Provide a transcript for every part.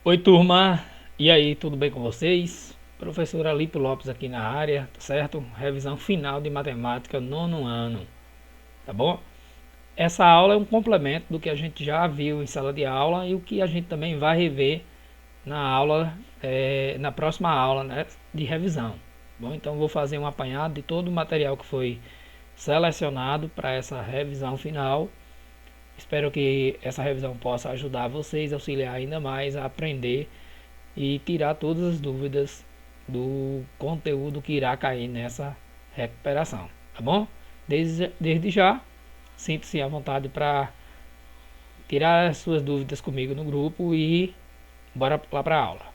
Oi, turma. E aí, tudo bem com vocês? Professor Alipo Lopes aqui na área, tá certo? Revisão final de matemática, nono ano, tá bom? Essa aula é um complemento do que a gente já viu em sala de aula e o que a gente também vai rever na aula, na próxima aula, né, de revisão. Bom, então vou fazer um apanhado de todo o material que foi selecionado para essa revisão final. Espero que essa revisão possa ajudar vocês, auxiliar ainda mais a aprender e tirar todas as dúvidas do conteúdo que irá cair nessa recuperação, tá bom? Desde já, sinta-se à vontade para tirar as suas dúvidas comigo no grupo e bora lá para a aula.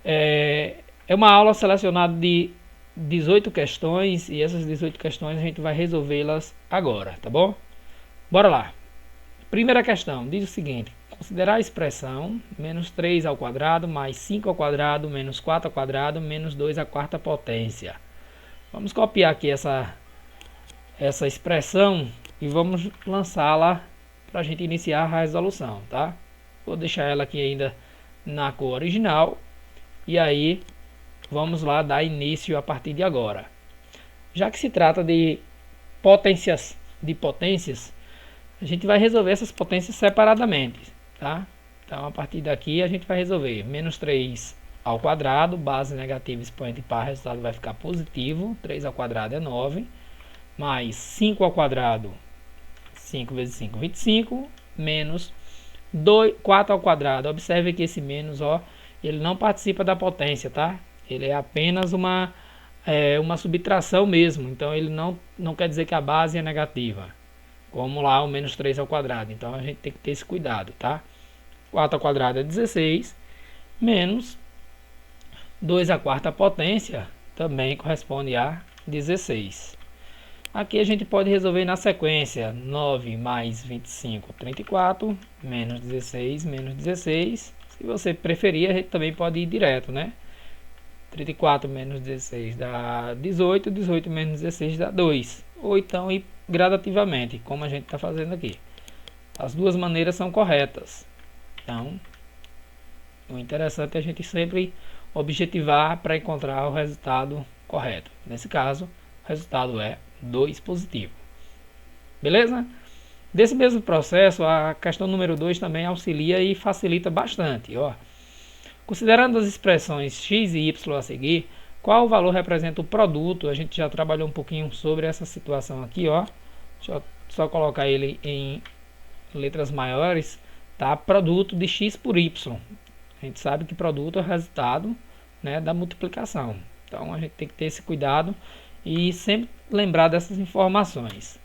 É uma aula selecionada de 18 questões e essas 18 questões a gente vai resolvê-las agora, tá bom? Bora lá. Primeira questão diz o seguinte: considerar a expressão menos 3 ao quadrado mais 5 ao quadrado menos 4 ao quadrado menos 2 à quarta potência. Vamos copiar aqui essa expressão e vamos lançá-la para a gente iniciar a resolução, tá? Vou deixar ela aqui ainda na cor original e aí vamos lá dar início a partir de agora. Já que se trata de potências, a gente vai resolver essas potências separadamente, tá? Então, a partir daqui, a gente vai resolver menos 3 ao quadrado, base negativa, expoente par, o resultado vai ficar positivo. 3 ao quadrado é 9, mais 5 ao quadrado, 5 vezes 5, 25, menos 4 ao quadrado. Observe que esse menos, ó, ele não participa da potência, tá? Ele é apenas uma subtração mesmo, então ele não quer dizer que a base é negativa, como lá o menos 3 ao quadrado. Então a gente tem que ter esse cuidado, tá? 4 ao quadrado é 16, menos 2 à quarta potência também corresponde a 16. Aqui a gente pode resolver na sequência: 9 mais 25, 34, menos 16, menos 16. Se você preferir, a gente também pode ir direto, né? 34 menos 16 dá 18, 18 menos 16 dá 2. Ou então ir gradativamente, como a gente está fazendo aqui. As duas maneiras são corretas. Então, o interessante é a gente sempre objetivar para encontrar o resultado correto. Nesse caso, o resultado é 2 positivo. Beleza? Desse mesmo processo, a questão número 2 também auxilia e facilita bastante. Ó. Considerando as expressões x e y a seguir, qual o valor representa o produto? A gente já trabalhou um pouquinho sobre essa situação aqui, ó. Deixa eu só colocar ele em letras maiores, tá? Produto de x por y. A gente sabe que produto é o resultado, né, da multiplicação. Então a gente tem que ter esse cuidado e sempre lembrar dessas informações.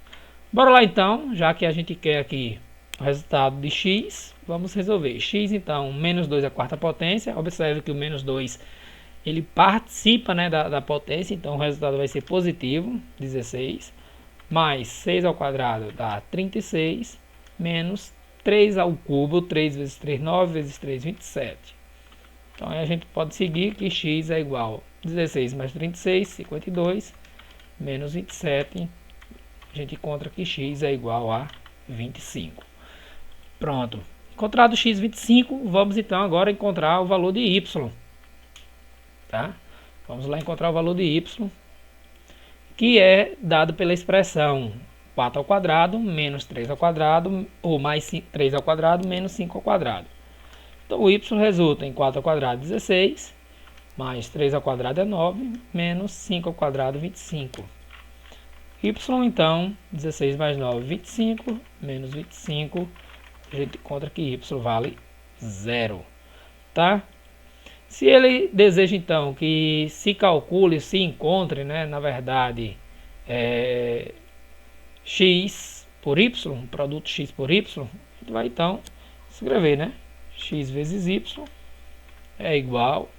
Bora lá então, já que a gente quer aqui o resultado de x, vamos resolver. X então, menos 2 à quarta potência. Observe que o menos 2 ele participa, né, da potência, então o resultado vai ser positivo, 16. Mais 6 ao quadrado dá 36, menos 3 ao cubo, 3 vezes 3, 9 vezes 3, 27. Então a gente pode seguir que x é igual a 16 mais 36, 52, menos 27. A gente encontra que x é igual a 25. Pronto. Encontrado x 25, vamos então agora encontrar o valor de y. Tá? Vamos lá encontrar o valor de y, que é dado pela expressão 4 ao quadrado menos 3 ao quadrado, ou mais 3 ao quadrado menos 5 ao quadrado. Então o y resulta em 4 ao quadrado 16, mais 3 ao quadrado é 9, menos 5 ao quadrado 25. Y então, 16 mais 9, 25, menos 25, a gente encontra que y vale 0. Tá? Se ele deseja então que se calcule, se encontre, né, na verdade, x por y, produto x por y, a gente vai então escrever, né, x vezes y é igual,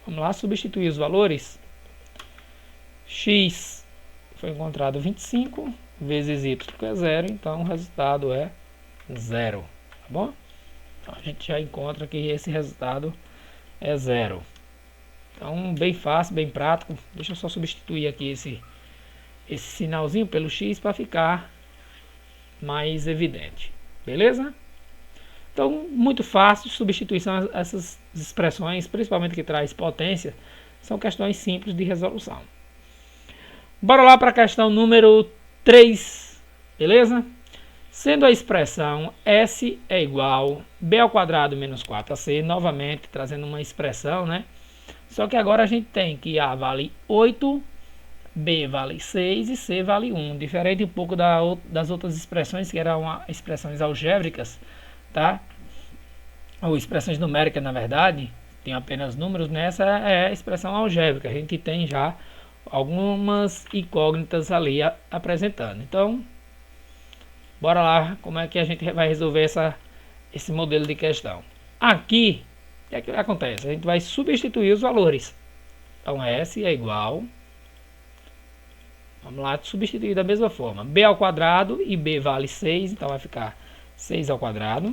vamos lá, substituir os valores. X foi encontrado 25 vezes y, que é 0, então o resultado é 0, tá bom? Então a gente já encontra que esse resultado é 0. Então, bem fácil, bem prático. Deixa eu só substituir aqui esse sinalzinho pelo x para ficar mais evidente. Beleza? Então, muito fácil, substituição, essas expressões, principalmente que traz potência, são questões simples de resolução. Bora lá para a questão número 3, beleza? Sendo a expressão S é igual B ao quadrado menos 4AC, novamente trazendo uma expressão, né? Só que agora a gente tem que A vale 8, B vale 6 e C vale 1. Diferente um pouco das outras expressões que eram expressões algébricas, tá? Ou expressões numéricas, na verdade, tem apenas números. Nessa é a expressão algébrica. A gente tem já algumas incógnitas ali apresentando. Então, bora lá, como é que a gente vai resolver esse modelo de questão. Aqui, o que é que acontece? A gente vai substituir os valores. Então, S é igual... Vamos lá, substituir da mesma forma. B ao quadrado e B vale 6, então vai ficar 6 ao quadrado.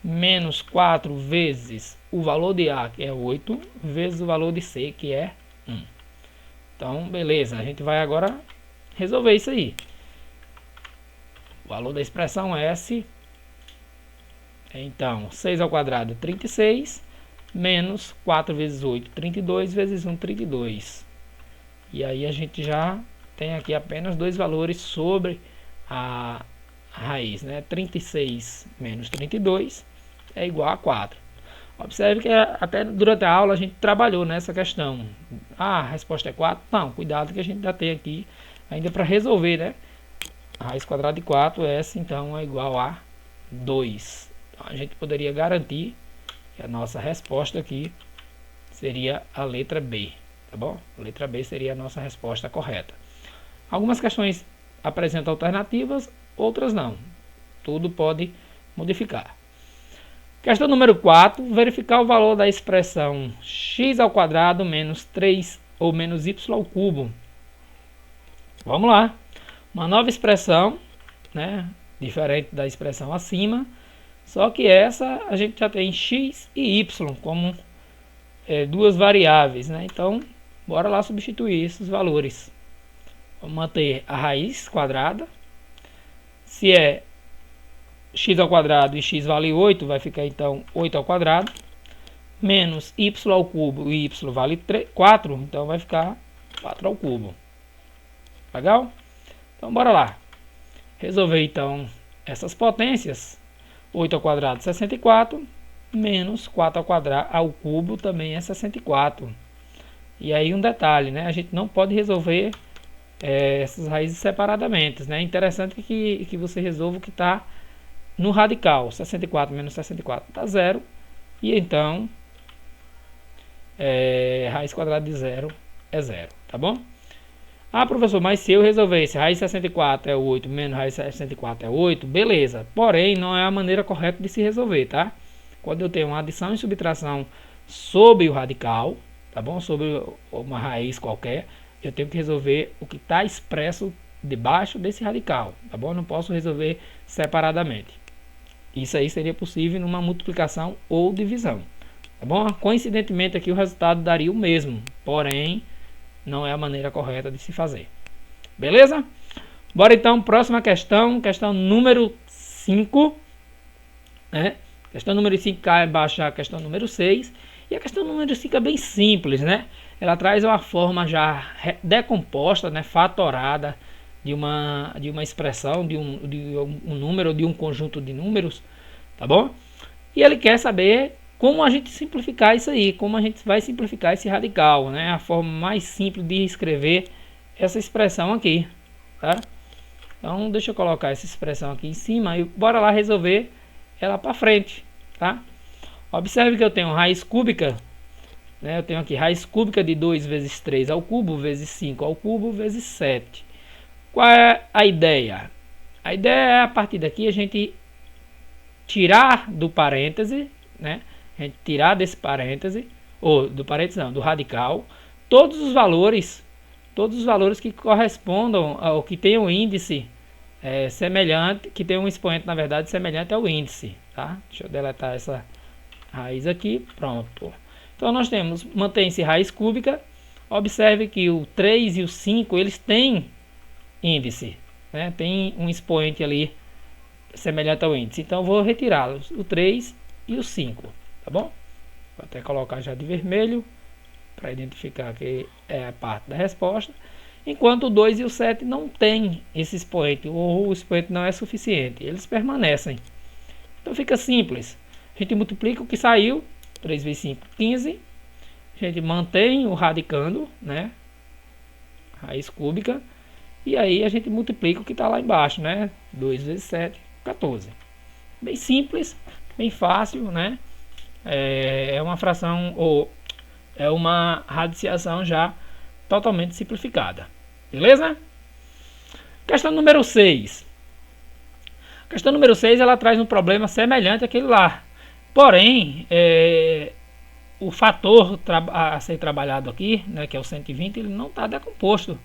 Menos 4 vezes o valor de A, que é 8, vezes o valor de C, que é 1. Então, beleza, a gente vai agora resolver isso aí. O valor da expressão S é, então, 6 ao quadrado, 36, menos 4 vezes 8, 32, vezes 1, 32. E aí a gente já tem aqui apenas dois valores sobre a raiz, né? 36 menos 32 é igual a 4. Observe que até durante a aula a gente trabalhou nessa questão. Ah, a resposta é 4? Não, cuidado que a gente ainda tem aqui ainda para resolver, né? A raiz quadrada de 4, essa então é igual a 2. Então, a gente poderia garantir que a nossa resposta aqui seria a letra B. Tá bom? A letra B seria a nossa resposta correta. Algumas questões apresentam alternativas, outras não. Tudo pode modificar. Questão número 4. Verificar o valor da expressão x ao quadrado menos 3 ou menos y ao cubo. Vamos lá. Uma nova expressão, né? Diferente da expressão acima. Só que essa a gente já tem x e y como duas variáveis, né? Então, bora lá substituir esses valores. Vamos manter a raiz quadrada. Se é x ao quadrado e x vale 8, vai ficar então 8 ao quadrado. Menos y ao cubo e y vale 4, então vai ficar 4 ao cubo. Legal? Então bora lá. Resolver então essas potências. 8 ao quadrado 64, menos 4 ao quadrado ao cubo também é 64. E aí um detalhe, né? A gente não pode resolver essas raízes separadamente, né? É interessante que você resolva o que está no radical. 64 menos 64 dá 0. E então, raiz quadrada de 0 é 0, tá bom? Ah, professor, mas se eu resolvesse raiz 64 é 8, menos raiz 64 é 8, beleza. Porém, não é a maneira correta de se resolver, tá? Quando eu tenho uma adição e subtração sobre o radical, tá bom? Sobre uma raiz qualquer, eu tenho que resolver o que está expresso debaixo desse radical, tá bom? Eu não posso resolver separadamente. Isso aí seria possível numa multiplicação ou divisão, tá bom? Coincidentemente aqui o resultado daria o mesmo, porém não é a maneira correta de se fazer. Beleza? Bora então, próxima questão, questão número 5, né? Questão número 5 cai abaixo a questão número 6. E a questão número 5 é bem simples, né? Ela traz uma forma já decomposta, né? Fatorada de uma expressão, de um número, de um conjunto de números, tá bom? E ele quer saber como a gente simplificar isso aí, como a gente vai simplificar esse radical, né? A forma mais simples de escrever essa expressão aqui, tá? Então, deixa eu colocar essa expressão aqui em cima e bora lá resolver ela para frente, tá? Observe que eu tenho raiz cúbica, né? Eu tenho aqui raiz cúbica de 2 vezes 3 ao cubo, vezes 5 ao cubo, vezes 7. Qual é a ideia? A ideia é, a partir daqui, a gente tirar do parêntese, né? A gente tirar desse parêntese, ou do parêntese não, do radical, todos os valores que correspondam ao que tem um índice semelhante, que tem um expoente, na verdade, semelhante ao índice, tá? Deixa eu deletar essa raiz aqui, pronto. Então nós temos, mantém-se raiz cúbica. Observe que o 3 e o 5, eles têm índice, né? Tem um expoente ali semelhante ao índice. Então eu vou retirá-los, o 3 e o 5, tá bom? Vou até colocar já de vermelho, para identificar que é a parte da resposta. Enquanto o 2 e o 7 não tem esse expoente, ou o expoente não é suficiente, eles permanecem. Então fica simples. A gente multiplica o que saiu, 3 vezes 5, 15. A gente mantém o radicando, né? Raiz cúbica. E aí a gente multiplica o que está lá embaixo, né? 2 vezes 7, 14. Bem simples, bem fácil, né? É uma fração, ou é uma radiciação já totalmente simplificada. Beleza? Questão número 6. Questão número 6, ela traz um problema semelhante àquele lá. Porém, o fator a ser trabalhado aqui, né, que é o 120, ele não está decomposto.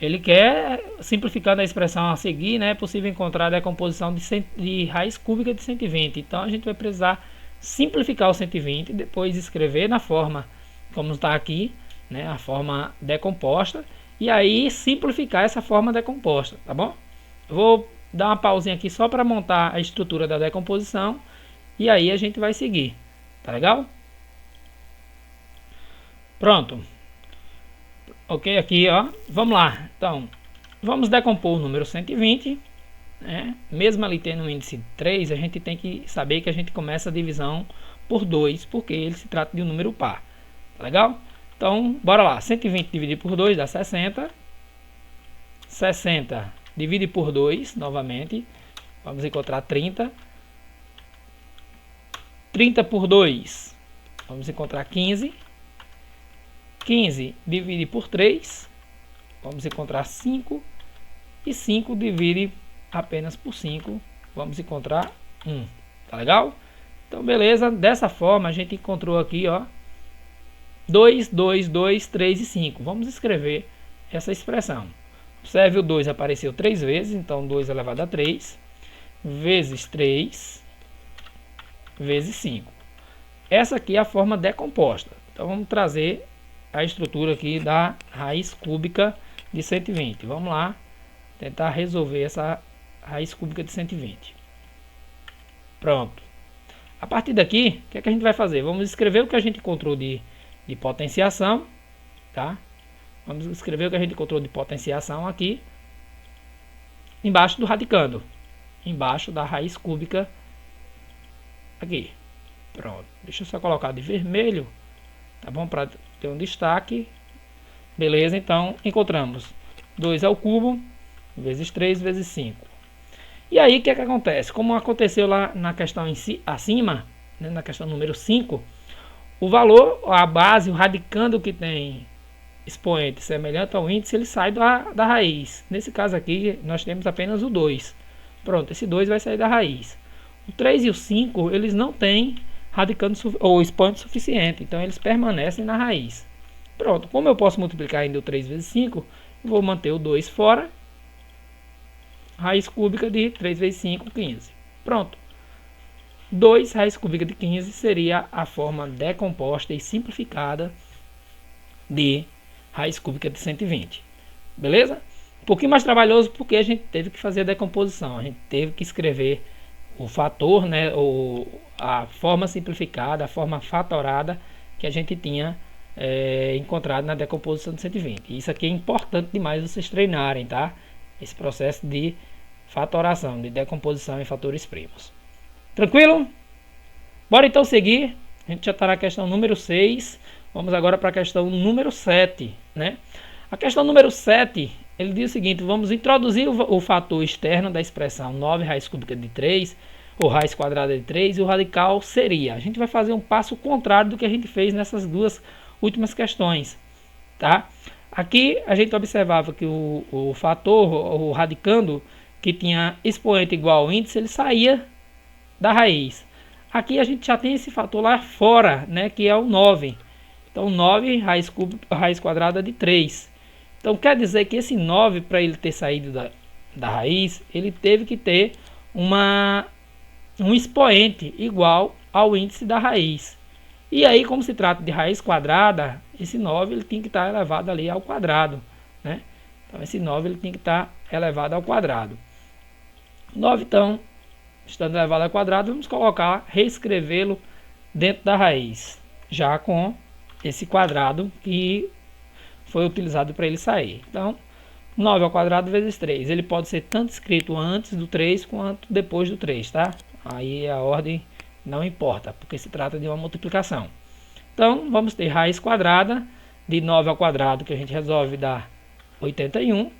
Ele quer, simplificando a expressão a seguir, né, é possível encontrar a decomposição de raiz cúbica de 120. Então a gente vai precisar simplificar o 120 e depois escrever na forma como está aqui, né, a forma decomposta, e aí simplificar essa forma decomposta, tá bom? Eu vou dar uma pausinha aqui só para montar a estrutura da decomposição e aí a gente vai seguir, tá legal? Pronto. Ok, aqui ó, vamos lá. Então, vamos decompor o número 120, né? Mesmo ali tendo um índice 3, a gente tem que saber que a gente começa a divisão por 2, porque ele se trata de um número par, tá legal? Então, bora lá. 120 dividido por 2 dá 60. 60 divide por 2, novamente. Vamos encontrar 30. 30 por 2, vamos encontrar 15. 15 divide por 3, vamos encontrar 5. E 5 divide apenas por 5, vamos encontrar 1. Tá legal? Então, beleza. Dessa forma, a gente encontrou aqui, ó, 2, 2, 2, 3 e 5. Vamos escrever essa expressão. Observe, o 2 apareceu 3 vezes, então 2 elevado a 3, vezes 3, vezes 5. Essa aqui é a forma decomposta. Então vamos trazer a estrutura aqui da raiz cúbica de 120. Vamos lá tentar resolver essa raiz cúbica de 120. Pronto. A partir daqui, o que é que a gente vai fazer? Vamos escrever o que a gente encontrou de potenciação, tá? Vamos escrever o que a gente encontrou de potenciação aqui, embaixo do radicando, embaixo da raiz cúbica aqui. Pronto. Deixa eu só colocar de vermelho, tá bom? Para ter um destaque. Beleza, então encontramos 2 ao cubo, vezes 3, vezes 5. E aí, o que é que acontece? Como aconteceu lá na questão em si, acima, né, na questão número 5, o valor, a base, o radicando que tem expoente semelhante ao índice, ele sai da raiz. Nesse caso aqui, nós temos apenas o 2. Pronto, esse 2 vai sair da raiz. O 3 e o 5, eles não têm radicando ou expoente suficiente, então eles permanecem na raiz. Pronto, como eu posso multiplicar ainda o 3 vezes 5, vou manter o 2 fora. Raiz cúbica de 3 vezes 5, 15. Pronto. 2 raiz cúbica de 15 seria a forma decomposta e simplificada de raiz cúbica de 120. Beleza? Um pouquinho mais trabalhoso porque a gente teve que fazer a decomposição. A gente teve que escrever o fator, né, a forma simplificada, a forma fatorada que a gente tinha encontrado na decomposição de 120. Isso aqui é importante demais vocês treinarem, tá? Esse processo de fatoração, de decomposição em fatores primos. Tranquilo? Bora então seguir. A gente já está na questão número 6. Vamos agora para a questão número 7, né? A questão número 7, ele diz o seguinte: vamos introduzir o fator externo da expressão 9 raiz cúbica de 3, ou raiz quadrada de 3, e o radical seria. A gente vai fazer um passo contrário do que a gente fez nessas duas últimas questões, tá? Aqui a gente observava que o fator, o radicando, que tinha expoente igual ao índice, ele saía da raiz. Aqui a gente já tem esse fator lá fora, né, que é o 9. Então 9 raiz quadrada de 3. Então quer dizer que esse 9, para ele ter saído da raiz, ele teve que ter um expoente igual ao índice da raiz. E aí, como se trata de raiz quadrada, esse 9 ele tem que estar elevado ali ao quadrado, né? Então esse 9 ele tem que estar elevado ao quadrado. 9 então estando elevado ao quadrado, vamos colocar, reescrevê-lo dentro da raiz, já com esse quadrado que foi utilizado para ele sair. Então, 9 ao quadrado vezes 3. Ele pode ser tanto escrito antes do 3 quanto depois do 3, tá? Aí a ordem não importa, porque se trata de uma multiplicação. Então, vamos ter raiz quadrada de 9 ao quadrado, que a gente resolve dar 81,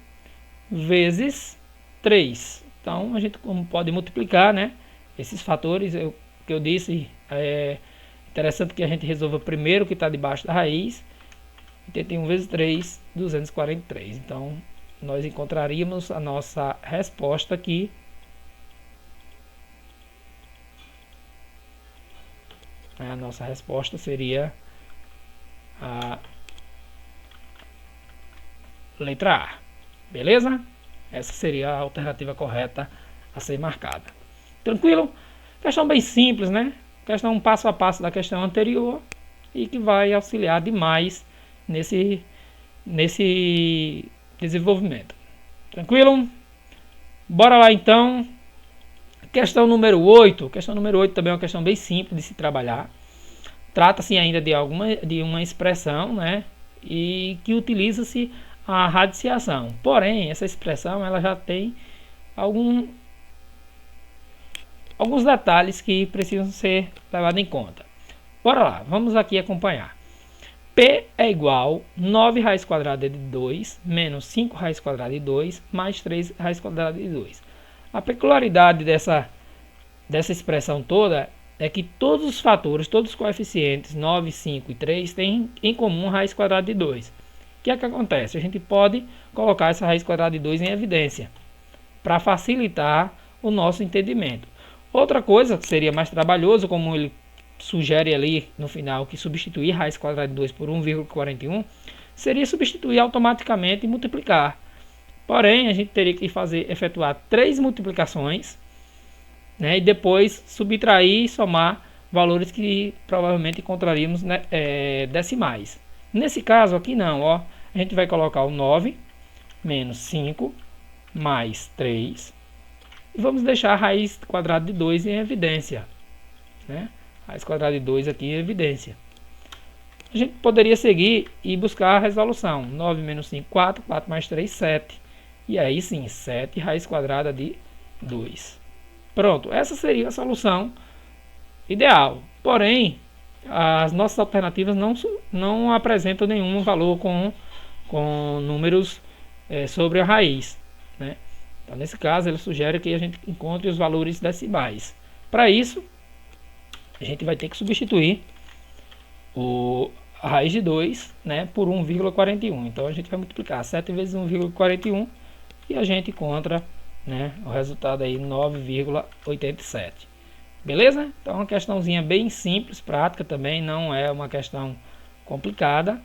vezes 3. Então, a gente como pode multiplicar, né, esses fatores que eu disse, é interessante que a gente resolva primeiro o que está debaixo da raiz. 81 vezes 3, 243. Então, nós encontraríamos a nossa resposta aqui. A nossa resposta seria a letra A. Beleza? Essa seria a alternativa correta a ser marcada. Tranquilo? Questão bem simples, né? Questão passo a passo da questão anterior e que vai auxiliar demais nesse desenvolvimento. Tranquilo? Bora lá então. Questão número 8. Questão número 8 também é uma questão bem simples de se trabalhar. Trata-se ainda de uma expressão, né? E que utiliza-se a radiciação. Porém, essa expressão ela já tem alguns detalhes que precisam ser levados em conta. Bora lá, vamos aqui acompanhar. P é igual 9 raiz quadrada de 2 menos 5 raiz quadrada de 2 mais 3 raiz quadrada de 2. A peculiaridade dessa expressão toda é que todos os fatores, todos os coeficientes 9, 5 e 3 têm em comum raiz quadrada de 2. O que é que acontece? A gente pode colocar essa raiz quadrada de 2 em evidência para facilitar o nosso entendimento. Outra coisa que seria mais trabalhoso, como ele sugere ali no final que substituir raiz quadrada de 2 por 1,41, seria substituir automaticamente e multiplicar. Porém, a gente teria que efetuar 3 multiplicações, né, e depois subtrair e somar valores que provavelmente encontraríamos, né, decimais. Nesse caso aqui não, ó, a gente vai colocar o 9 menos 5 mais 3 e vamos deixar a raiz quadrada de 2 em evidência, né? Raiz quadrada de 2 aqui em evidência. A gente poderia seguir e buscar a resolução. 9 menos 5, 4. 4 mais 3, 7. E aí sim, 7 raiz quadrada de 2. Pronto, essa seria a solução ideal. Porém, as nossas alternativas não apresentam nenhum valor com números sobre a raiz, né? Então, nesse caso, ele sugere que a gente encontre os valores decimais. Para isso, a gente vai ter que substituir a raiz de 2, né, por 1,41. Então a gente vai multiplicar 7 vezes 1,41 e a gente encontra, né, o resultado aí 9,87. Beleza? Então é uma questãozinha bem simples, prática também, não é uma questão complicada,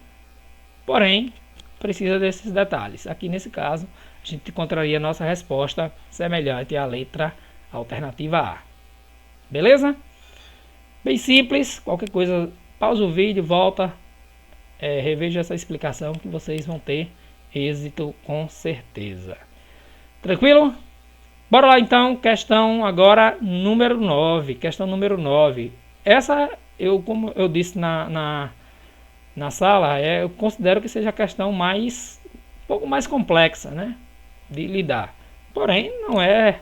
porém precisa desses detalhes. Aqui nesse caso a gente encontraria a nossa resposta semelhante à letra alternativa A. Beleza? Bem simples, qualquer coisa, pausa o vídeo, volta, reveja essa explicação que vocês vão ter êxito com certeza. Tranquilo? Bora lá então, questão agora número 9. Questão número 9. Essa, como eu disse na sala, eu considero que seja a questão um pouco mais complexa, né, de lidar. Porém, não é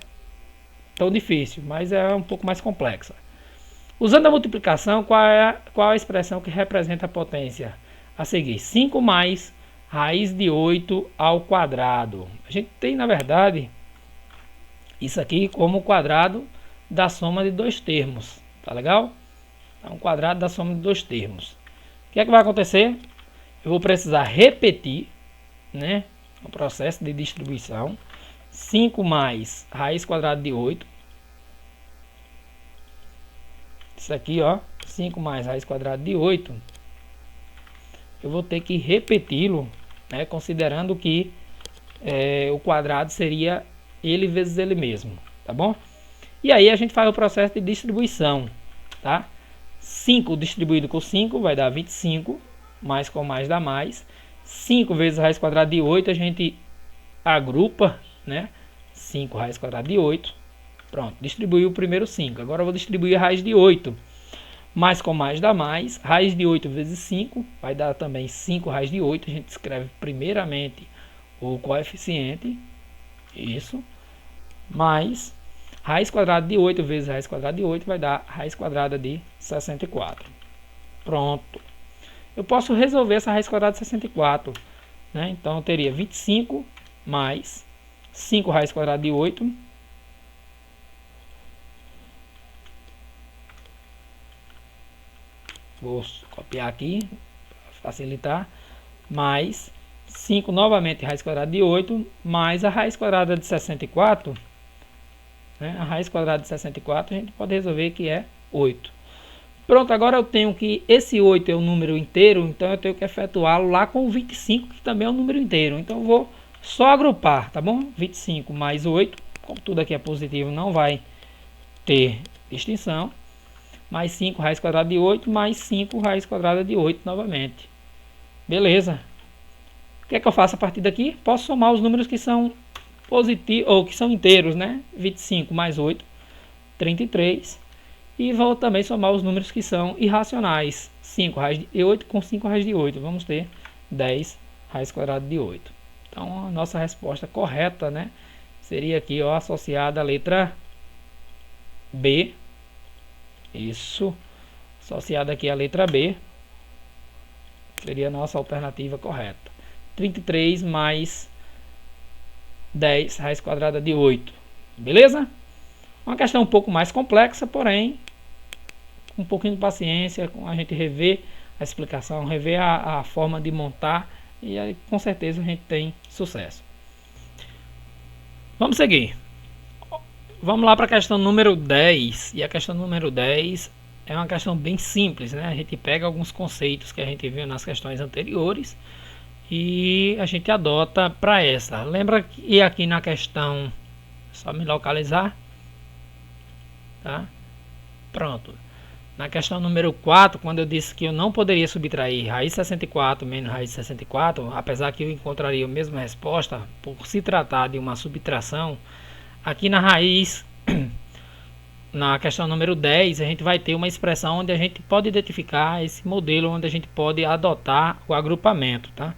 tão difícil, mas é um pouco mais complexa. Usando a multiplicação, qual a expressão que representa a potência? A seguir, 5 mais raiz de 8 ao quadrado. A gente tem, na verdade, isso aqui como o quadrado da soma de dois termos. Tá legal? É um quadrado da soma de dois termos. O que é que vai acontecer? Eu vou precisar repetir, né, o processo de distribuição. 5 mais raiz quadrada de 8. Isso aqui, ó, 5 mais raiz quadrada de 8, eu vou ter que repeti-lo, né, considerando que o quadrado seria ele vezes ele mesmo, tá bom? E aí a gente faz o processo de distribuição, tá? 5 distribuído com 5 vai dar 25, mais com mais dá mais. 5 vezes raiz quadrada de 8 a gente agrupa, né? 5 raiz quadrada de 8. Pronto, distribuí o primeiro 5. Agora eu vou distribuir a raiz de 8. Mais com mais dá mais. Raiz de 8 vezes 5 vai dar também 5 raiz de 8. A gente escreve primeiramente o coeficiente. Isso. Mais raiz quadrada de 8 vezes raiz quadrada de 8 vai dar raiz quadrada de 64. Pronto. Eu posso resolver essa raiz quadrada de 64. Né? Então eu teria 25 mais 5 raiz quadrada de 8. Vou copiar aqui para facilitar. Mais 5 novamente raiz quadrada de 8. Mais a raiz quadrada de 64. Né? A raiz quadrada de 64 a gente pode resolver que é 8. Pronto, agora eu tenho que esse 8 é um número inteiro, então eu tenho que efetuá-lo lá com o 25, que também é um número inteiro. Então eu vou só agrupar, tá bom? 25 mais 8, como tudo aqui é positivo, não vai ter distinção. Mais 5 raiz quadrada de 8, mais 5 raiz quadrada de 8 novamente. Beleza. O que é que eu faço a partir daqui? Posso somar os números que são positivos, ou que são inteiros, né? 25 mais 8, 33. E vou também somar os números que são irracionais. 5 raiz de 8 com 5 raiz de 8. Vamos ter 10 raiz quadrada de 8. Então a nossa resposta correta, né, seria aqui, ó, associada à letra B. Isso. Associada aqui à letra B. Seria a nossa alternativa correta. 33 mais 10 raiz quadrada de 8. Beleza? Uma questão um pouco mais complexa, porém, um pouquinho de paciência, com a gente rever a explicação, rever a forma de montar, e aí com certeza a gente tem sucesso. Vamos seguir. Vamos lá para a questão número 10. E a questão número 10 é uma questão bem simples, né? A gente pega alguns conceitos que a gente viu nas questões anteriores e a gente adota para essa. Lembra que aqui na questão, só me localizar, tá? Pronto. Na questão número 4, quando eu disse que eu não poderia subtrair raiz 64 menos raiz 64, apesar que eu encontraria a mesma resposta, por se tratar de uma subtração, aqui na raiz, na questão número 10, a gente vai ter uma expressão onde a gente pode identificar esse modelo, onde a gente pode adotar o agrupamento, tá?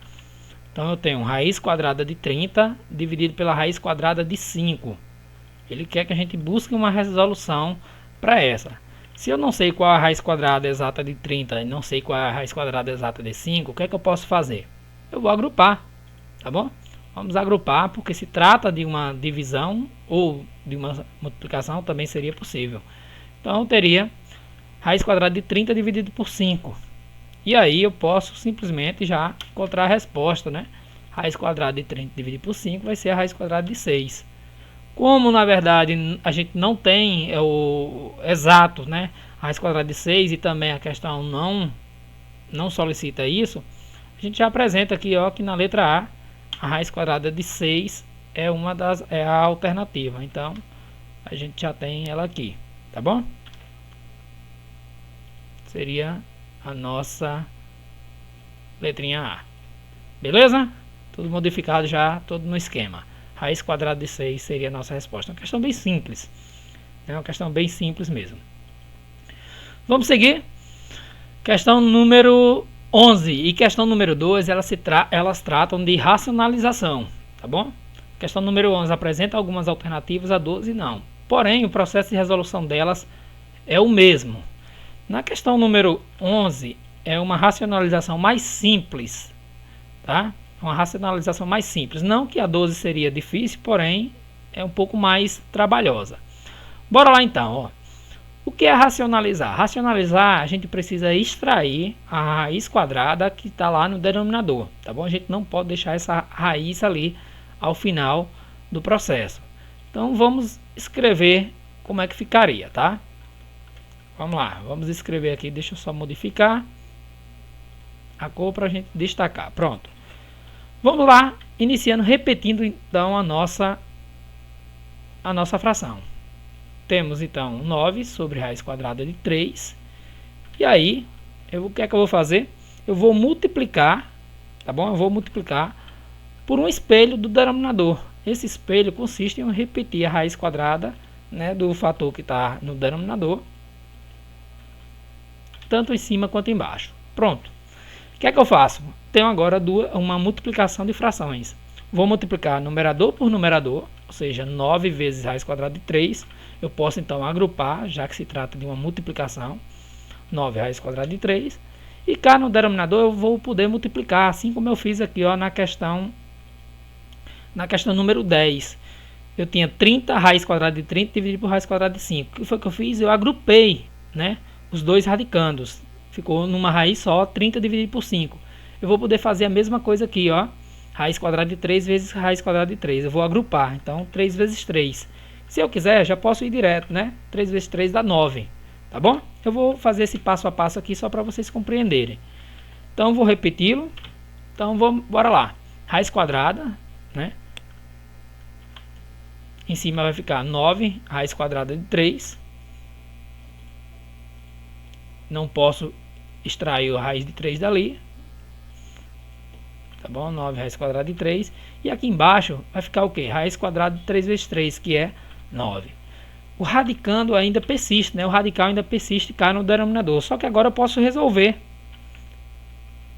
Então eu tenho raiz quadrada de 30 dividido pela raiz quadrada de 5. Ele quer que a gente busque uma resolução para essa. Se eu não sei qual é a raiz quadrada exata de 30 e não sei qual é a raiz quadrada exata de 5, o que é que eu posso fazer? Eu vou agrupar, tá bom? Vamos agrupar, porque se trata de uma divisão ou de uma multiplicação, também seria possível. Então eu teria raiz quadrada de 30 dividido por 5. E aí eu posso simplesmente já encontrar a resposta, né? Raiz quadrada de 30 dividido por 5 vai ser a raiz quadrada de 6. Como na verdade a gente não tem o exato, né, a raiz quadrada de 6 e também a questão não solicita isso, a gente já apresenta aqui, ó, que na letra A raiz quadrada de 6 é a alternativa. Então a gente já tem ela aqui, tá bom? Seria a nossa letrinha A. Beleza? Tudo modificado já, tudo no esquema. Raiz quadrada de 6 seria a nossa resposta. Uma questão bem simples. É uma questão bem simples mesmo. Vamos seguir. Questão número 11 e questão número 12, elas tratam de racionalização. Tá bom? Questão número 11 apresenta algumas alternativas, a 12 não. Porém, o processo de resolução delas é o mesmo. Na questão número 11, é uma racionalização mais simples. Tá? Uma racionalização mais simples. Não que a 12 seria difícil, porém é um pouco mais trabalhosa. Bora lá então. Ó. O que é racionalizar? Racionalizar, a gente precisa extrair a raiz quadrada que está lá no denominador. Tá bom? A gente não pode deixar essa raiz ali ao final do processo. Então vamos escrever como é que ficaria, tá? Vamos lá, vamos escrever aqui. Deixa eu só modificar a cor para a gente destacar. Pronto. Vamos lá, iniciando, repetindo então a nossa fração. Temos então 9 sobre raiz quadrada de 3. E aí, o que é que eu vou fazer? Eu vou multiplicar, tá bom? Eu vou multiplicar por um espelho do denominador. Esse espelho consiste em repetir a raiz quadrada né, do fator que está no denominador, tanto em cima quanto embaixo. Pronto. O que é que eu faço? Tenho agora uma multiplicação de frações. Vou multiplicar numerador por numerador, ou seja, 9 vezes raiz quadrada de 3. Eu posso então agrupar, já que se trata de uma multiplicação, 9 raiz quadrada de 3. E cá no denominador eu vou poder multiplicar, assim como eu fiz aqui ó, na questão número 10. Eu tinha 30 raiz quadrada de 30 dividido por raiz quadrada de 5. O que foi que eu fiz? Eu agrupei, né, os dois radicandos. Ficou numa raiz só, 30 dividido por 5. Eu vou poder fazer a mesma coisa aqui, ó. Raiz quadrada de 3 vezes raiz quadrada de 3. Eu vou agrupar, então 3 vezes 3. Se eu quiser, já posso ir direto, né? 3 vezes 3 dá 9, tá bom? Eu vou fazer esse passo a passo aqui só para vocês compreenderem. Então, vou repeti-lo. Então, bora lá. Raiz quadrada, né? Em cima vai ficar 9 raiz quadrada de 3. Não posso extrair a raiz de 3 dali. Tá bom? 9 raiz quadrada de 3. E aqui embaixo vai ficar o quê? Raiz quadrada de 3 vezes 3, que é 9. O radicando ainda persiste, né? O radical ainda persiste cá no denominador. Só que agora eu posso resolver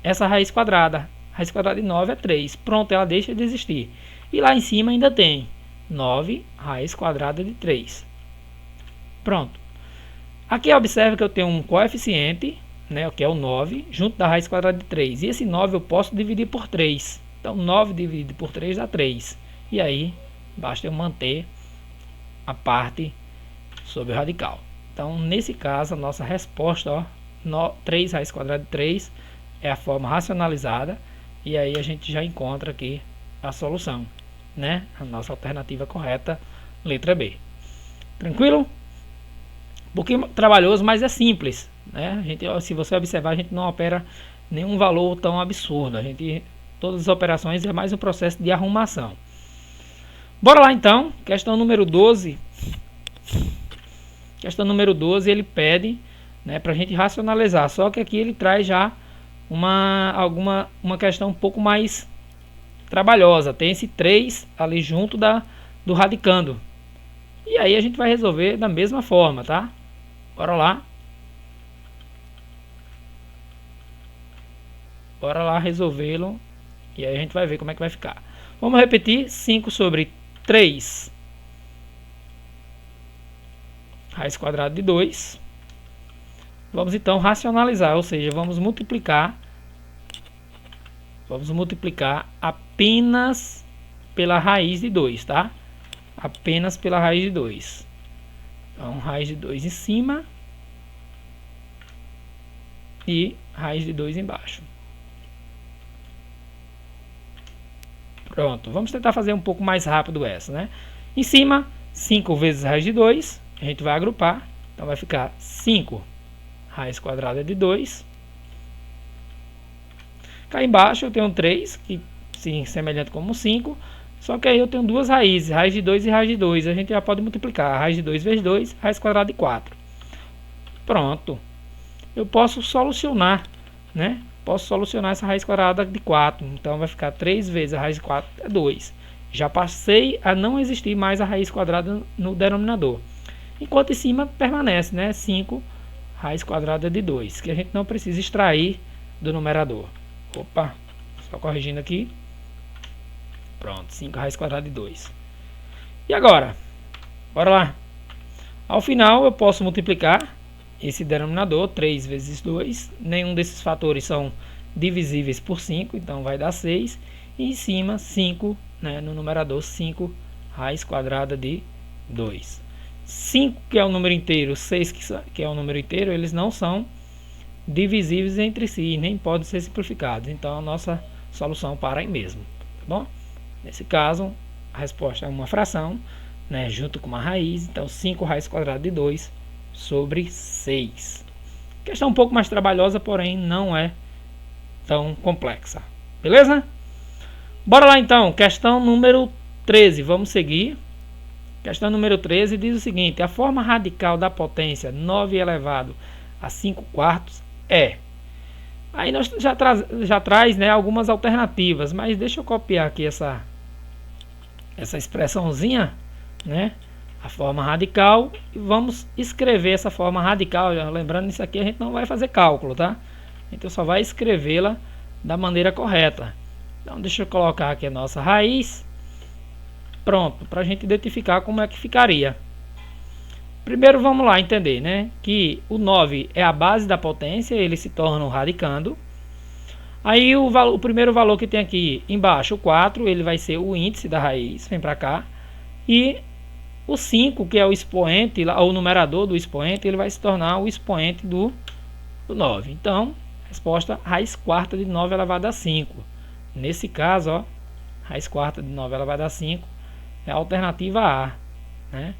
essa raiz quadrada. Raiz quadrada de 9 é 3. Pronto, ela deixa de existir. E lá em cima ainda tem 9 raiz quadrada de 3. Pronto. Aqui observe que eu tenho um coeficiente, né, que é o 9, junto da raiz quadrada de 3. E esse 9 eu posso dividir por 3. Então, 9 dividido por 3 dá 3. E aí, basta eu manter a parte sobre o radical. Então, nesse caso, a nossa resposta, ó, 3 raiz quadrada de 3, é a forma racionalizada. E aí a gente já encontra aqui a solução, né? A nossa alternativa correta, letra B. Tranquilo? Um pouquinho trabalhoso, mas é simples, né? A gente, se você observar, a gente não opera nenhum valor tão absurdo. Todas as operações é mais um processo de arrumação. Bora lá então, questão número 12. Questão número 12, ele pede, né, para a gente racionalizar. Só que aqui ele traz já uma questão um pouco mais trabalhosa. Tem esse 3 ali junto do radicando. E aí a gente vai resolver da mesma forma, tá? Bora lá. Bora lá resolvê-lo. E aí a gente vai ver como é que vai ficar. Vamos repetir. 5 sobre 3 raiz quadrada de 2. Vamos então racionalizar, ou seja, vamos multiplicar apenas pela raiz de 2, tá? Apenas pela raiz de 2. Então, raiz de 2 em cima e raiz de 2 embaixo. Pronto, vamos tentar fazer um pouco mais rápido essa, né? Em cima, 5 vezes raiz de 2, a gente vai agrupar. Então, vai ficar 5 raiz quadrada de 2. Cá embaixo eu tenho 3, que sim, semelhante como 5. Só que aí eu tenho duas raízes, raiz de 2 e raiz de 2. A gente já pode multiplicar raiz de 2 vezes 2, raiz quadrada de 4. Pronto. Eu posso solucionar, né? Posso solucionar essa raiz quadrada de 4. Então vai ficar 3 vezes a raiz de 4 é 2. Já passei a não existir mais a raiz quadrada no denominador. Enquanto em cima permanece, né? 5 raiz quadrada de 2, que a gente não precisa extrair do numerador. Opa, só corrigindo aqui. Pronto, 5 raiz quadrada de 2. E agora? Bora lá. Ao final eu posso multiplicar esse denominador, 3 vezes 2. Nenhum desses fatores são divisíveis por 5, então vai dar 6. E em cima 5, né, no numerador 5 raiz quadrada de 2. 5 que é o número inteiro, 6 que é o número inteiro, eles não são divisíveis entre si, nem podem ser simplificados. Então a nossa solução para aí mesmo, tá bom? Nesse caso, a resposta é uma fração, né, junto com uma raiz. Então 5 raiz quadrada de 2 sobre 6. Questão um pouco mais trabalhosa, porém não é tão complexa. Beleza? Bora lá então, questão número 13. Vamos seguir. Questão número 13 diz o seguinte: a forma radical da potência 9 elevado a 5 quartos é... Aí nós já traz, né, algumas alternativas, mas deixa eu copiar aqui essa expressãozinha, né? a forma radical e vamos escrever essa forma radical. Lembrando, isso aqui a gente não vai fazer cálculo, tá? Então só vai escrevê-la da maneira correta. Então deixa eu colocar aqui a nossa raiz. Pronto, para a gente identificar como é que ficaria. Primeiro vamos lá entender, né, que o 9 é a base da potência, ele se torna um radicando. Aí o primeiro valor que tem aqui embaixo, o 4, ele vai ser o índice da raiz, vem para cá. E o 5, que é o expoente, o numerador do expoente, ele vai se tornar o expoente do 9. Então, resposta, raiz quarta de 9 elevado a 5. Nesse caso, ó, raiz quarta de 9 elevado a 5 é a alternativa A, né?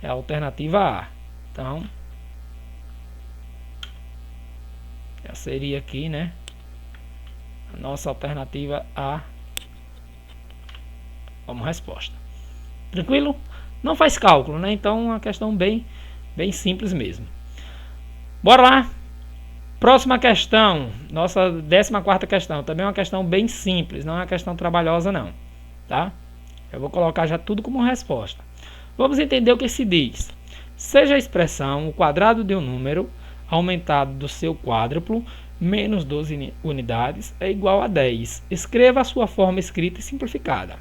É a alternativa A. Então, já seria aqui, né, a nossa alternativa A como resposta. Tranquilo? Não faz cálculo, né? Então, uma questão bem simples mesmo. Bora lá. Próxima questão, nossa 14ª questão. Também é uma questão bem simples, não é uma questão trabalhosa não, tá? Eu vou colocar já tudo como resposta. Vamos entender o que se diz. Seja a expressão o quadrado de um número aumentado do seu quádruplo menos 12 unidades é igual a 10. Escreva a sua forma escrita e simplificada.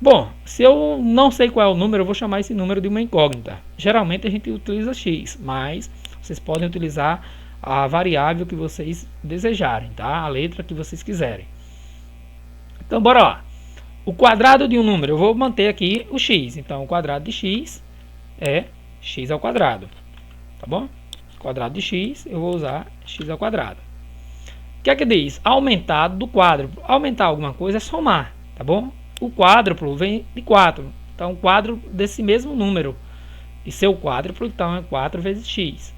Bom, se eu não sei qual é o número, eu vou chamar esse número de uma incógnita. Geralmente a gente utiliza x, mas vocês podem utilizar a variável que vocês desejarem, tá? A letra que vocês quiserem. Então, bora lá. O quadrado de um número, eu vou manter aqui o x. Então, o quadrado de x é x ao quadrado. Tá bom? Quadrado de x, eu vou usar x ao quadrado. O que é que diz? Aumentado do quádruplo. Aumentar alguma coisa é somar, tá bom? O quádruplo vem de 4. Então, o quádruplo desse mesmo número. E seu quádruplo, então, é 4 vezes x.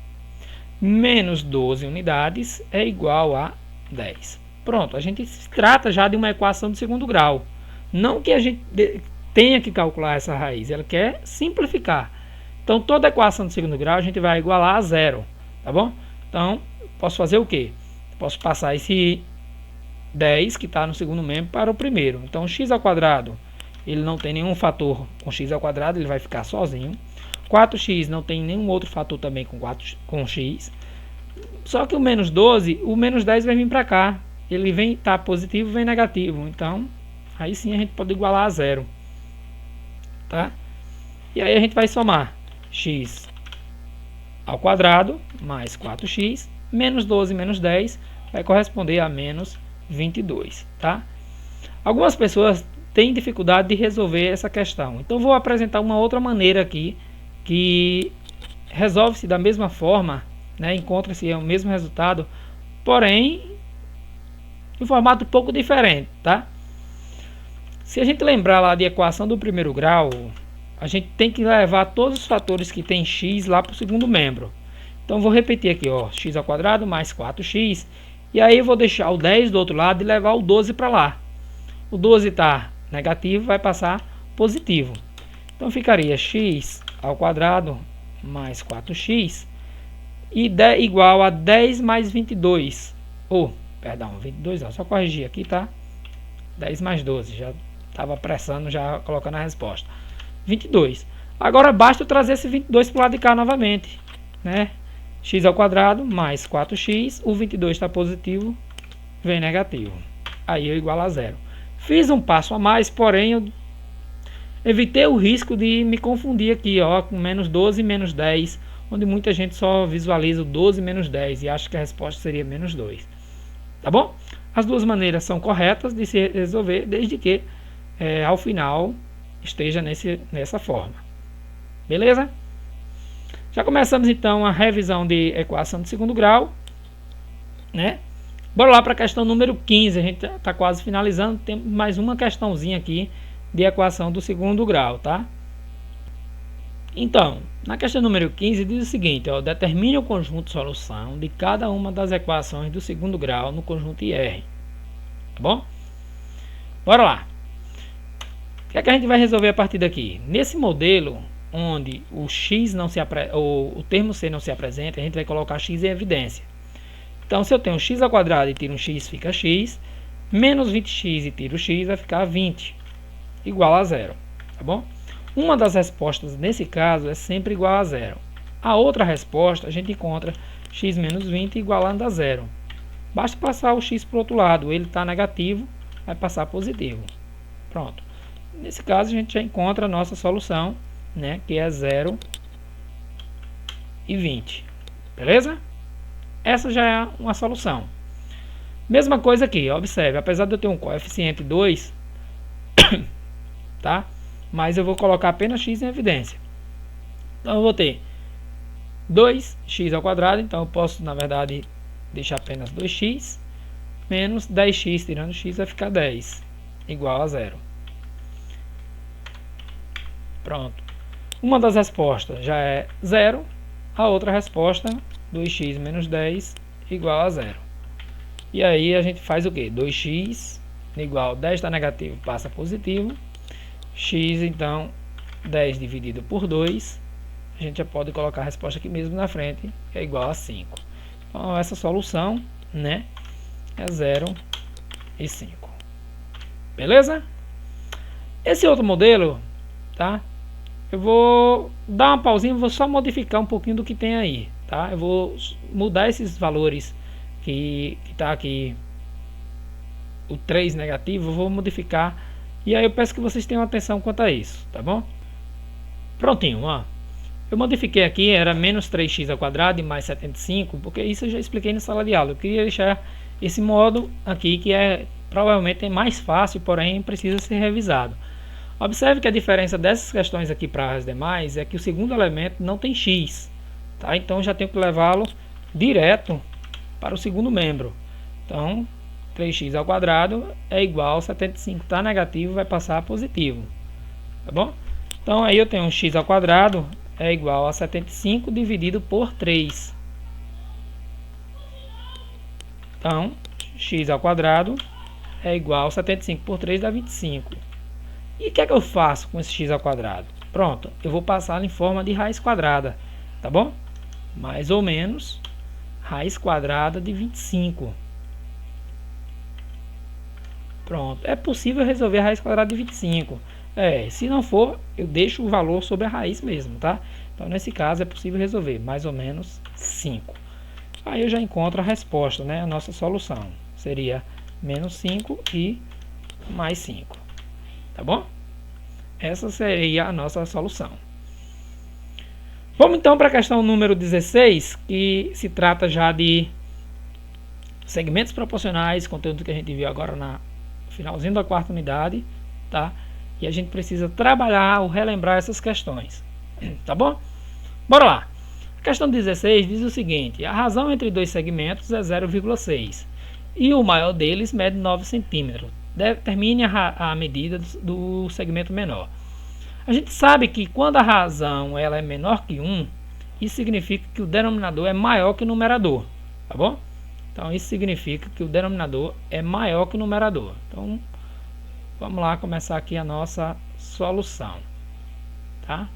Menos 12 unidades é igual a 10. Pronto, a gente se trata já de uma equação de segundo grau. Não que a gente tenha que calcular essa raiz, ela quer simplificar. Então, toda equação de segundo grau a gente vai igualar a zero, tá bom? Então, posso fazer o quê? Posso passar esse 10 que está no segundo membro para o primeiro. Então, x ao quadrado, ele não tem nenhum fator com x ao quadrado, ele vai ficar sozinho. 4x não tem nenhum outro fator também com x. Só que o menos 12, o menos 10 vai vir para cá. Ele vem estar positivo, vem negativo. Então, aí sim a gente pode igualar a zero. Tá? E aí a gente vai somar x ao quadrado mais 4x menos 12 menos 10 vai corresponder a menos 22. Tá? Algumas pessoas têm dificuldade de resolver essa questão. Então, vou apresentar uma outra maneira aqui que resolve-se da mesma forma, né? Encontra-se o mesmo resultado, porém em formato um pouco diferente, tá? Se a gente lembrar lá de equação do primeiro grau, a gente tem que levar todos os fatores que tem x lá para o segundo membro. Então vou repetir aqui, ó, x ao quadrado mais 4x, e aí eu vou deixar o 10 do outro lado e levar o 12 para lá. O 12 está negativo, vai passar positivo. Então ficaria x ao quadrado mais 4x e igual a 10 mais 22. Perdão, 22 não, só corrigir aqui, tá? 10 mais 12, já estava apressando, já colocando a resposta. 22. Agora basta eu trazer esse 22 para o lado de cá novamente, né? X ao quadrado mais 4x, o 22 está positivo, vem negativo. Aí eu igualo a zero. Fiz um passo a mais, porém eu evitei o risco de me confundir aqui, ó, com menos 12 e menos 10, onde muita gente só visualiza o 12 menos 10 e acha que a resposta seria menos 2. Tá bom? As duas maneiras são corretas de se resolver, desde que ao final esteja nessa forma. Beleza? Já começamos então a revisão de equação de segundo grau, né? Bora lá para a questão número 15, a gente está quase finalizando, tem mais uma questãozinha aqui de equação do segundo grau, tá? Então, na questão número 15 diz o seguinte, ó, determine o conjunto de solução de cada uma das equações do segundo grau no conjunto IR. Tá bom? Bora lá. O que é que a gente vai resolver a partir daqui? Nesse modelo, onde o x não se o termo c não se apresenta, a gente vai colocar x em evidência. Então, se eu tenho x ao quadrado e tiro um x, fica x. Menos 20x e tiro x, vai ficar 20. Igual a zero. Tá bom? Uma das respostas nesse caso é sempre igual a zero. A outra resposta a gente encontra x menos 20 igualando a zero. Basta passar o x para o outro lado, ele está negativo, vai passar positivo. Pronto. Nesse caso a gente já encontra a nossa solução, né, que é 0 e 20. Beleza? Essa já é uma solução. Mesma coisa aqui, observe, apesar de eu ter um coeficiente 2, tá? Mas eu vou colocar apenas x em evidência. Então eu vou ter 2x ao quadrado, então eu posso, na verdade, deixar apenas 2x, menos 10x, tirando x vai ficar 10, igual a 0. Pronto. Uma das respostas já é 0, a outra resposta, 2x menos 10, igual a 0. E aí a gente faz o quê? 2x igual 10 está negativo, passa positivo. X, então, 10 dividido por 2. A gente já pode colocar a resposta aqui mesmo na frente, que é igual a 5. Então, essa solução, né, é 0 e 5. Beleza? Esse outro modelo, tá? Eu vou dar uma pausinha, vou só modificar um pouquinho do que tem aí, tá? Eu vou mudar esses valores que está aqui, o 3 negativo, eu vou modificar, e aí eu peço que vocês tenham atenção quanto a isso, tá bom? Prontinho, ó. Eu modifiquei aqui, era menos 3x ao quadrado e mais 75, porque isso eu já expliquei na sala de aula. Eu queria deixar esse modo aqui, que é provavelmente mais fácil, porém precisa ser revisado. Observe que a diferença dessas questões aqui para as demais é que o segundo elemento não tem x, tá? Então já tenho que levá-lo direto para o segundo membro. Então 3x ao quadrado é igual a 75, está negativo, vai passar a positivo, tá bom? Então aí eu tenho um x ao quadrado é igual a 75 dividido por 3. Então x ao quadrado é igual a 75 por 3 dá 25. E o que é que eu faço com esse x ao quadrado? Pronto, eu vou passá-lo em forma de raiz quadrada, tá bom? Mais ou menos raiz quadrada de 25. Pronto, é possível resolver a raiz quadrada de 25. Se não for, eu deixo o valor sobre a raiz mesmo, tá? Então, nesse caso, é possível resolver mais ou menos 5. Aí eu já encontro a resposta, né? A nossa solução seria menos 5 e mais 5. Tá bom? Essa seria a nossa solução. Vamos então para a questão número 16, que se trata já de segmentos proporcionais, conteúdo que a gente viu agora na finalzinho da quarta unidade, tá? E a gente precisa trabalhar ou relembrar essas questões, tá bom? Bora lá. A questão 16 diz o seguinte: a razão entre dois segmentos é 0,6 e o maior deles mede 9 centímetros. Determine a medida do segmento menor. A gente sabe que quando a razão ela é menor que 1, isso significa que o denominador é maior que o numerador, tá bom? Então isso significa que o denominador é maior que o numerador. Então vamos lá começar aqui a nossa solução, tá?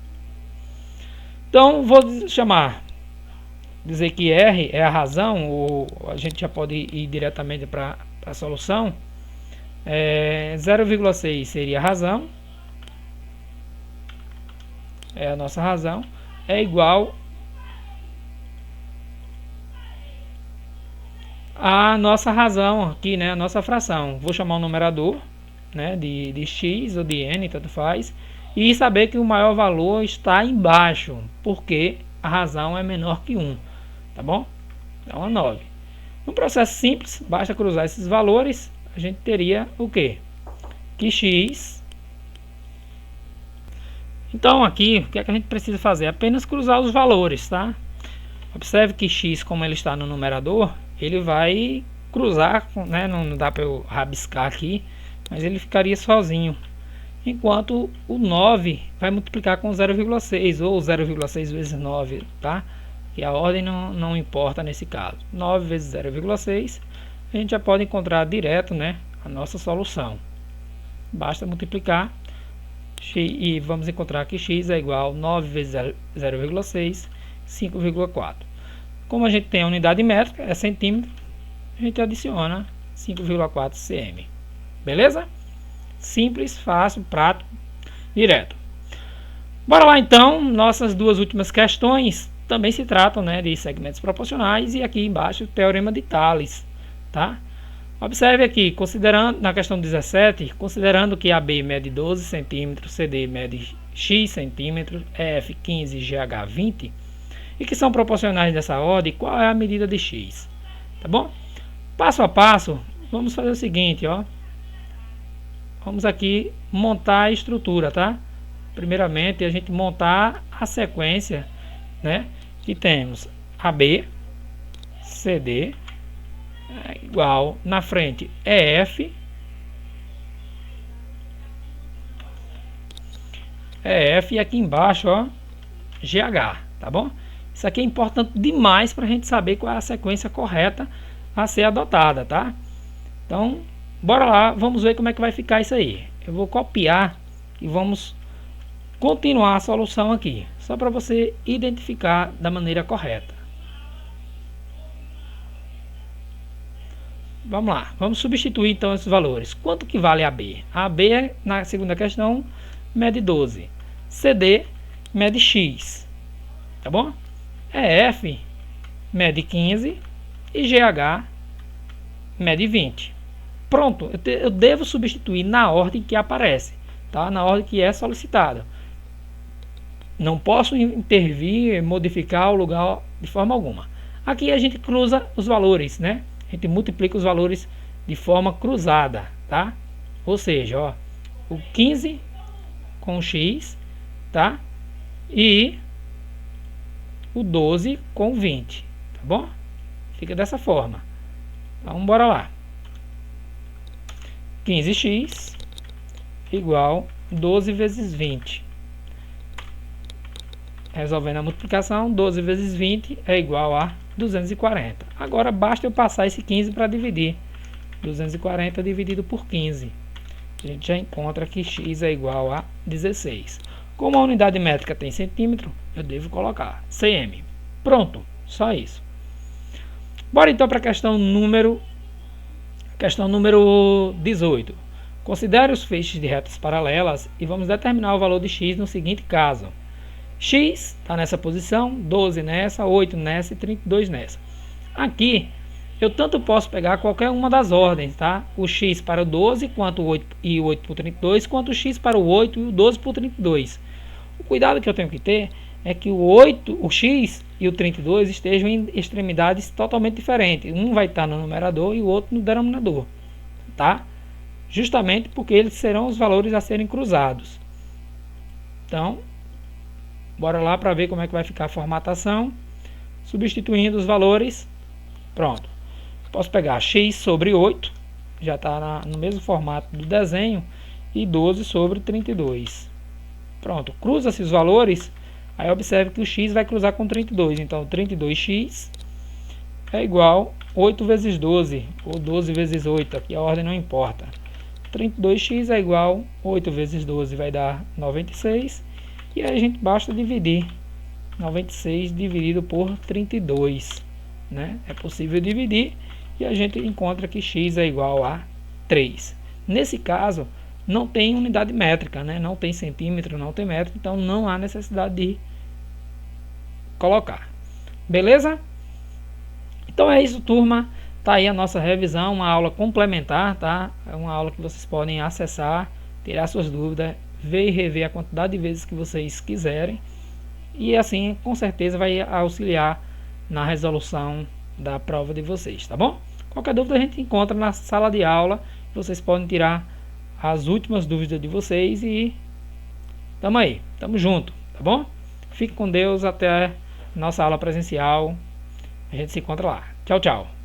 Então vou dizer que R é a razão, ou a gente já pode ir diretamente para a solução. 0,6 seria a razão, é a nossa razão, é igual a nossa razão aqui, né, a nossa fração. Vou chamar o numerador, né, de x ou de n, tanto faz, e saber que o maior valor está embaixo, porque a razão é menor que 1, tá bom? Então é 9. No processo simples, basta cruzar esses valores, a gente teria o quê? Que x... Então aqui, o que é que a gente precisa fazer? Apenas cruzar os valores, tá? Observe que x, como ele está no numerador, ele vai cruzar, né? Não dá para eu rabiscar aqui, mas ele ficaria sozinho. Enquanto o 9 vai multiplicar com 0,6 ou 0,6 vezes 9, tá? Que a ordem não importa nesse caso. 9 vezes 0,6, a gente já pode encontrar direto, né, a nossa solução. Basta multiplicar e vamos encontrar que x é igual a 9 vezes 0,6, 5,4. Como a gente tem a unidade métrica, é centímetro, a gente adiciona 5,4 cm. Beleza? Simples, fácil, prático, direto. Bora lá então, nossas duas últimas questões também se tratam, né, de segmentos proporcionais e aqui embaixo o teorema de Thales, tá? Observe aqui, considerando na questão 17, considerando que AB mede 12 cm, CD mede x cm, EF 15 e GH 20, e que são proporcionais dessa ordem, qual é a medida de x? Tá bom? Passo a passo, vamos fazer o seguinte, ó. Vamos aqui montar a estrutura, tá? Primeiramente, a gente montar a sequência, né? Que temos AB, CD, igual, na frente EF, e aqui embaixo, ó, GH, tá bom? Isso aqui é importante demais para a gente saber qual é a sequência correta a ser adotada, tá? Então, bora lá, vamos ver como é que vai ficar isso aí. Eu vou copiar e vamos continuar a solução aqui, só para você identificar da maneira correta. Vamos lá, vamos substituir então esses valores. Quanto que vale AB? AB, na segunda questão, mede 12. CD mede X, tá bom? EF mede 15 e GH mede 20. Pronto, eu devo substituir na ordem que aparece, tá? Na ordem que é solicitada. Não posso intervir, modificar o lugar de forma alguma. Aqui a gente cruza os valores, né? A gente multiplica os valores de forma cruzada, tá? Ou seja, ó, o 15 com x, tá? E o 12 com 20, tá bom? Fica dessa forma. Então, bora lá. 15x igual 12 vezes 20. Resolvendo a multiplicação, 12 vezes 20 é igual a 240. Agora basta eu passar esse 15 para dividir. 240 dividido por 15. A gente já encontra que x é igual a 16. Como a unidade métrica tem centímetro, eu devo colocar cm. Pronto, só isso. Bora então para a questão número 18. Considere os feixes de retas paralelas e vamos determinar o valor de x no seguinte caso. X está nessa posição, 12 nessa, 8 nessa e 32 nessa. Aqui, eu tanto posso pegar qualquer uma das ordens, tá? O x para o 12, quanto o 8 e o 8 por 32, quanto o x para o 8 e o 12 por 32. O cuidado que eu tenho que ter é que o x e o 32 estejam em extremidades totalmente diferentes. Um vai estar no numerador e o outro no denominador, tá? Justamente porque eles serão os valores a serem cruzados. Então, bora lá para ver como é que vai ficar a formatação. Substituindo os valores. Pronto. Posso pegar x sobre 8. Já está no mesmo formato do desenho. E 12 sobre 32. Pronto. Cruza-se os valores. Aí observe que o x vai cruzar com 32. Então 32x é igual 8 vezes 12. Ou 12 vezes 8. Aqui a ordem não importa. 32x é igual 8 vezes 12 vai dar 96. E aí a gente basta dividir 96 dividido por 32, né? É possível dividir e a gente encontra que x é igual a 3. Nesse caso, não tem unidade métrica, né? Não tem centímetro, não tem metro, então não há necessidade de colocar. Beleza? Então é isso, turma. Tá aí a nossa revisão, uma aula complementar, tá? É uma aula que vocês podem acessar, tirar suas dúvidas, ver e rever a quantidade de vezes que vocês quiserem e assim com certeza vai auxiliar na resolução da prova de vocês, tá bom? Qualquer dúvida a gente encontra na sala de aula, vocês podem tirar as últimas dúvidas de vocês e tamo aí, tamo junto, tá bom? Fique com Deus, até nossa aula presencial, a gente se encontra lá. Tchau, tchau.